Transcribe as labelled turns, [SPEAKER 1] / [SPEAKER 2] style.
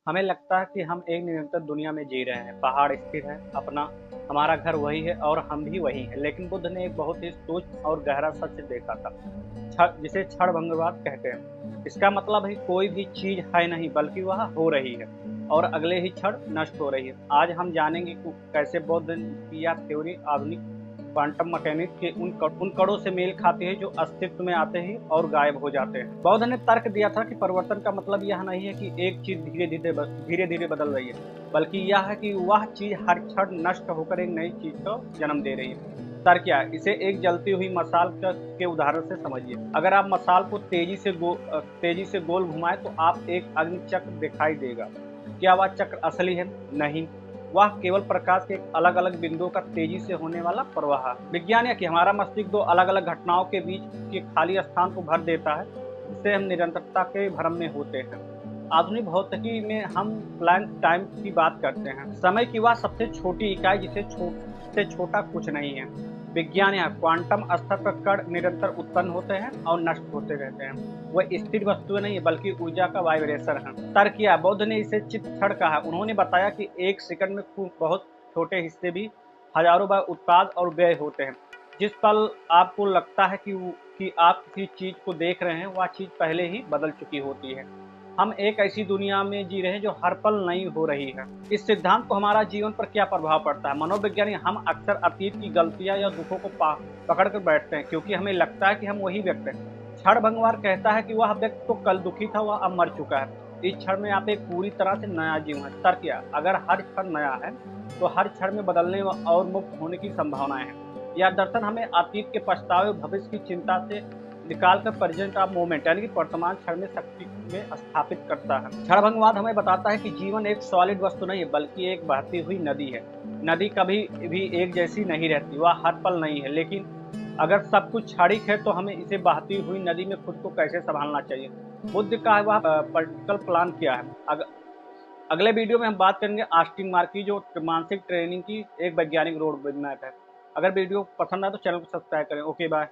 [SPEAKER 1] हमें लगता है कि हम एक निरंतर दुनिया में जी रहे हैं। पहाड़ स्थिर है, अपना हमारा घर वही है और हम भी वही हैं। लेकिन बुद्ध ने एक बहुत ही सूक्ष्म और गहरा सच देखा था, जिसे क्षणभंगुरवाद कहते हैं। इसका मतलब है कोई भी चीज है नहीं, बल्कि वह हो रही है और अगले ही क्षण नष्ट हो रही है। आज हम जानेंगे कि कैसे बौद्ध की यह थ्योरी आधुनिक क्वांटम मैकेनिक्स के उन कणों से मेल खाती है जो अस्तित्व में आते ही और गायब हो जाते हैं। बौद्ध ने तर्क दिया था कि परिवर्तन का मतलब यह नहीं है कि एक चीज धीरे धीरे बदल रही है, बल्कि यह है कि वह चीज हर क्षण नष्ट होकर एक नई चीज को जन्म दे रही है। तर्क क्या है? इसे एक जलती हुई मसाल के उदाहरण से समझिए। अगर आप मसाल को तेजी से गोल घुमाएं तो आप एक अग्नि चक्र दिखाई देगा। क्या वह चक्र असली है? नहीं, वह केवल प्रकाश के अलग अलग बिंदुओं का तेजी से होने वाला प्रवाह है। विज्ञान है कि हमारा मस्तिष्क दो अलग अलग घटनाओं के बीच के खाली स्थान को भर देता है, जिससे हम निरंतरता के भ्रम में होते हैं। आधुनिक भौतिकी में हम प्लैंक टाइम की बात करते हैं, समय की वह सबसे छोटी इकाई जिसे छोटा कुछ नहीं है। विज्ञान या क्वांटम स्तर पर कण निरंतर उत्पन्न होते हैं और नष्ट होते रहते हैं। वह स्थिर वस्तुएं नहीं बल्कि ऊर्जा का वाइब्रेशन है। तर्क किया, बौद्ध ने इसे चित्त क्षण कहा। उन्होंने बताया कि एक सेकंड में खूब बहुत छोटे हिस्से भी हजारों बार उत्पाद और व्यय होते हैं। जिस पल आपको लगता है कि आप किसी चीज को देख रहे हैं, वह चीज पहले ही बदल चुकी होती है। हम एक ऐसी दुनिया में जी रहे हैं जो हर पल नई हो रही है। इस सिद्धांत को हमारा जीवन पर क्या प्रभाव पड़ता है? मनोविज्ञानी, हम अक्सर अतीत की गलतियां या दुखों को पकड़ कर बैठते हैं क्योंकि हमें लगता है कि हम वही व्यक्ति हैं। क्षण भंगवार कहता है कि वह व्यक्ति तो कल दुखी था, वह अब मर चुका है। इस क्षण में आप एक पूरी तरह से नया जीवन है। तर्क किया, अगर हर क्षण नया है तो हर क्षण में बदलने और मुक्त होने की संभावनाएं हैं। यह दर्शन हमें अतीत के पछतावे और भविष्य की चिंता से निकालकर प्रेजेंट ऑफ मोमेंट यानी कि वर्तमान क्षण में शक्ति में स्थापित करता है। क्षणभंगवाद हमें बताता है कि जीवन एक सॉलिड वस्तु नहीं है बल्कि एक बहती हुई नदी है। नदी कभी भी एक जैसी नहीं रहती, वह हर पल नहीं है। लेकिन अगर सब कुछ क्षणिक है तो हमें इसे बहती हुई नदी में खुद को कैसे संभालना चाहिए? बुद्ध का वह पॉलिटिकल प्लान क्या है? अगले वीडियो में हम बात करेंगे आस्टिन मार्क की, जो मानसिक ट्रेनिंग की एक वैज्ञानिक रोड मैप है। अगर वीडियो पसंद आए तो चैनल को सब्सक्राइब करें। Okay, bye.